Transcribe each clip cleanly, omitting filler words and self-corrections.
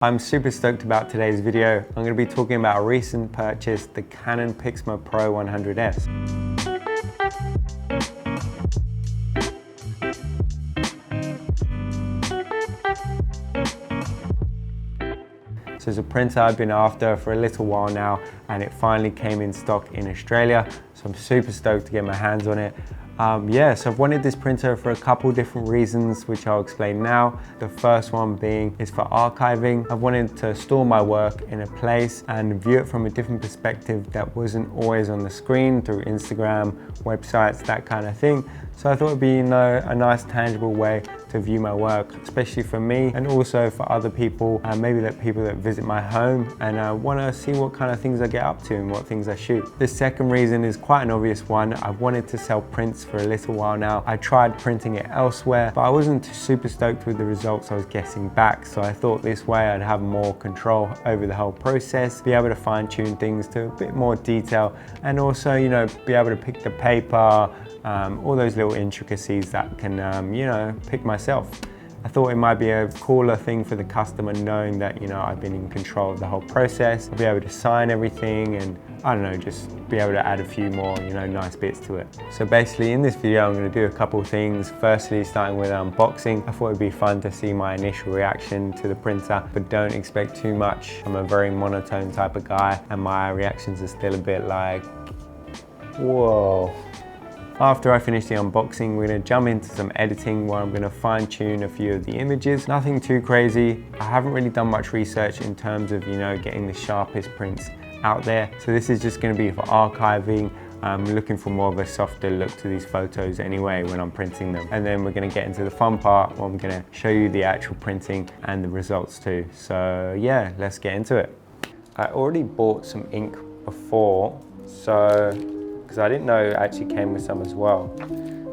I'm super stoked about today's video. I'm going to be talking about a recent purchase, the Canon Pixma Pro 100S. So it's a printer I've been after for a little while now, and it finally came in stock in Australia. So I'm super stoked to get my hands on it. So I've wanted this printer for a couple different reasons, which I'll explain now. The first one being is for archiving. I've wanted to store my work in a place and view it from a different perspective that wasn't always on the screen through Instagram, websites, that kind of thing. So I thought it'd be, a nice tangible way to view my work, especially for me and also for other people, maybe people that visit my home and want to see what kind of things I get up to and what things I shoot. The second reason is quite an obvious one. I've wanted to sell prints for a little while now. I tried printing it elsewhere, but I wasn't super stoked with the results I was getting back. So I thought this way I'd have more control over the whole process, be able to fine tune things to a bit more detail, and also, be able to pick the paper, all those little intricacies that can, pick myself. I thought it might be a cooler thing for the customer knowing that, I've been in control of the whole process. I'll be able to sign everything and, just be able to add a few more, nice bits to it. So basically in this video, I'm going to do a couple things. Firstly, starting with unboxing. I thought it'd be fun to see my initial reaction to the printer, but don't expect too much. I'm a very monotone type of guy and my reactions are still a bit like, whoa. After I finish the unboxing, we're going to jump into some editing where I'm going to fine tune a few of the images. Nothing too crazy. I haven't really done much research in terms of, getting the sharpest prints out there. So this is just going to be for archiving. I'm looking for more of a softer look to these photos anyway when I'm printing them. And then we're going to get into the fun part where I'm going to show you the actual printing and the results too. So yeah, let's get into it. I already bought some ink before, because I didn't know it actually came with some as well.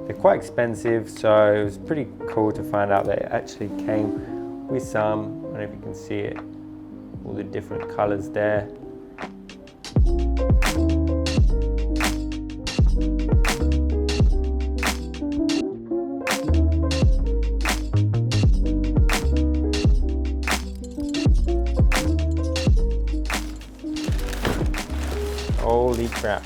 They're quite expensive, so it was pretty cool to find out that it actually came with some. I don't know if you can see it, all the different colors there. Holy crap.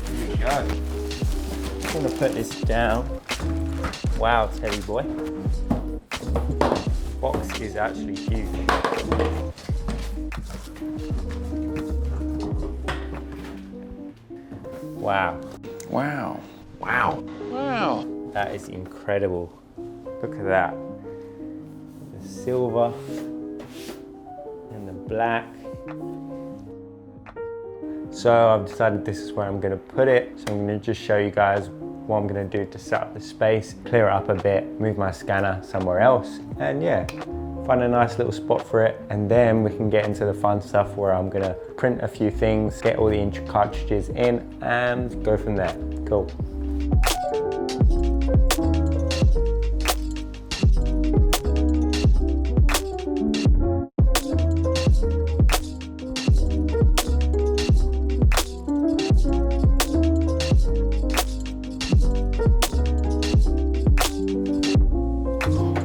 Here we go. I'm gonna put this down. Wow, Teddy boy. Box is actually huge. Wow. Wow. Wow. Wow. That is incredible. Look at that. The silver and the black. So I've decided this is where I'm going to put it. So I'm going to just show you guys what I'm going to do to set up the space, clear it up a bit, move my scanner somewhere else, and yeah, find a nice little spot for it. And then we can get into the fun stuff where I'm going to print a few things, get all the ink cartridges in, and go from there. Cool.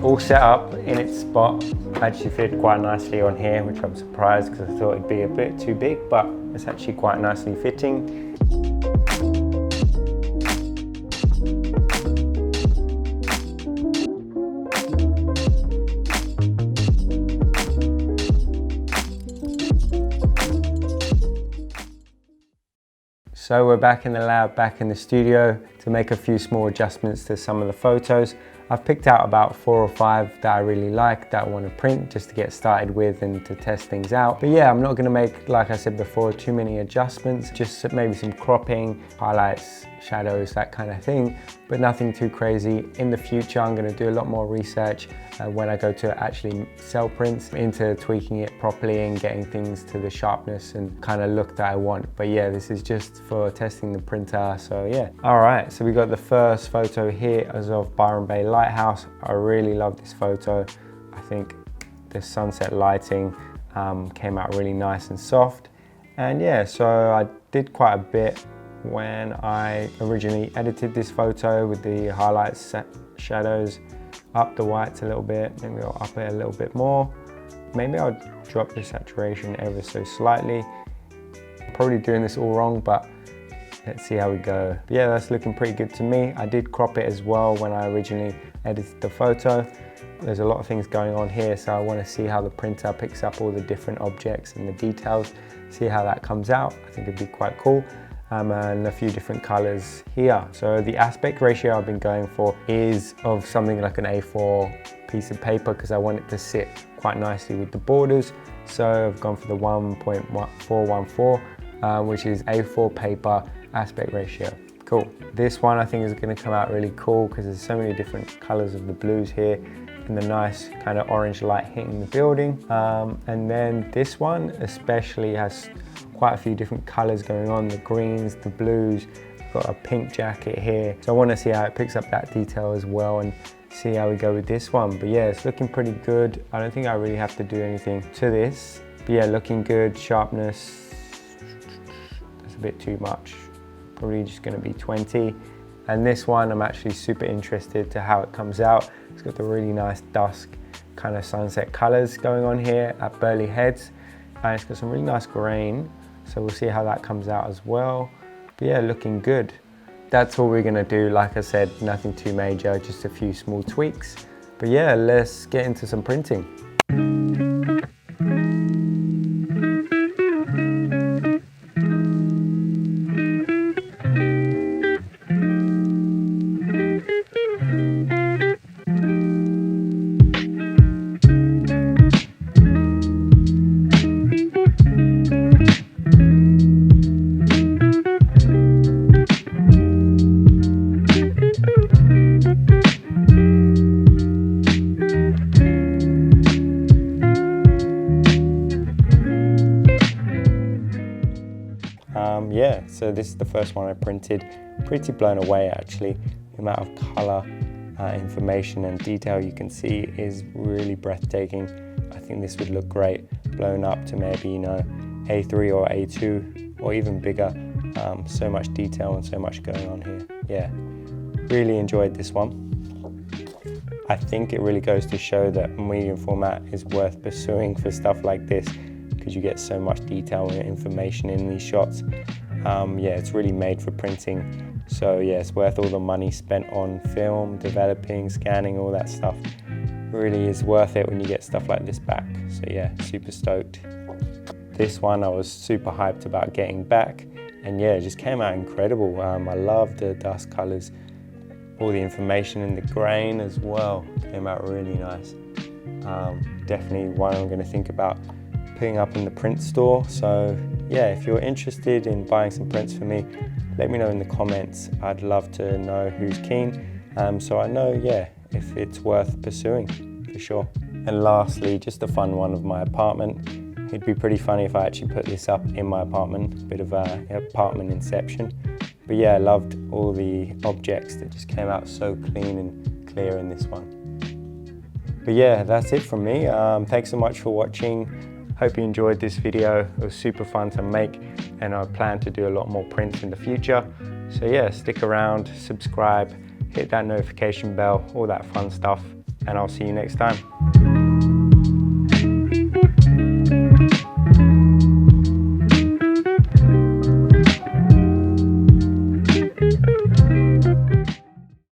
All set up in its spot. Actually fit quite nicely on here, which I'm surprised because I thought it'd be a bit too big, but it's actually quite nicely fitting. So we're back in the lab, back in the studio to make a few small adjustments to some of the photos. I've picked out about 4 or 5 that I really like, that I want to print just to get started with and to test things out. But yeah, I'm not going to make, like I said before, too many adjustments, just maybe some cropping, highlights, shadows, that kind of thing, but nothing too crazy. In the future, I'm going to do a lot more research when I go to actually sell prints into tweaking it properly and getting things to the sharpness and kind of look that I want. But yeah, this is just for testing the printer, so yeah. All right, so we got the first photo here as of Byron Bay Lighthouse. I really love this photo. I think the sunset lighting came out really nice and soft. And yeah, so I did quite a bit when I originally edited this photo with the highlights, shadows. up the whites a little bit, maybe I'll up it a little bit more. Maybe I'll drop the saturation ever so slightly. I'm probably doing this all wrong, but let's see how we go. But yeah, that's looking pretty good to me. I did crop it as well when I originally edited the photo. There's a lot of things going on here, so I want to see how the printer picks up all the different objects and the details, see how that comes out. I think it'd be quite cool. And a few different colors here. So the aspect ratio I've been going for is of something like an A4 piece of paper, because I want it to sit quite nicely with the borders. So I've gone for the 1.414, which is A4 paper aspect ratio. Cool. This one I think is going to come out really cool because there's so many different colors of the blues here and the nice kind of orange light hitting the building. And then this one especially has quite a few different colors going on, the greens, the blues, got a pink jacket here. So I want to see how it picks up that detail as well and see how we go with this one. But yeah, it's looking pretty good. I don't think I really have to do anything to this. But yeah, looking good. Sharpness, that's a bit too much. Probably just going to be 20. And this one, I'm actually super interested to how it comes out. It's got the really nice dusk kind of sunset colors going on here at Burley Heads. And it's got some really nice grain. So we'll see how that comes out as well. But yeah, looking good. That's all we're gonna do. Like I said, nothing too major, just a few small tweaks. But yeah, let's get into some printing. Yeah, so this is the first one I printed. Pretty blown away actually. The amount of color, information and detail you can see is really breathtaking. I think this would look great blown up to maybe, you know, A3 or A2 or even bigger. So much detail and so much going on here. Yeah, really enjoyed this one. I think it really goes to show that medium format is worth pursuing for stuff like this, because you get so much detail and information in these shots. Yeah, it's really made for printing. So yeah, it's worth all the money spent on film, developing, scanning, all that stuff. Really is worth it when you get stuff like this back. So yeah, super stoked. This one I was super hyped about getting back, and yeah, it just came out incredible. I love the dust colors, all the information in the grain as well. Came out really nice. Definitely one I'm going to think about putting up in the print store. So yeah, if you're interested in buying some prints for me, let me know in the comments. I'd love to know who's keen, so I know, yeah, if it's worth pursuing for sure. And lastly, just a fun one of my apartment. It'd be pretty funny if I actually put this up in my apartment, bit of a apartment inception. But yeah, I loved all the objects that just came out so clean and clear in this one. But yeah, that's it from me. Thanks so much for watching. Hope you enjoyed this video. It was super fun to make, and I plan to do a lot more prints in the future. So yeah, stick around, subscribe, hit that notification bell, all that fun stuff, and I'll see you next time.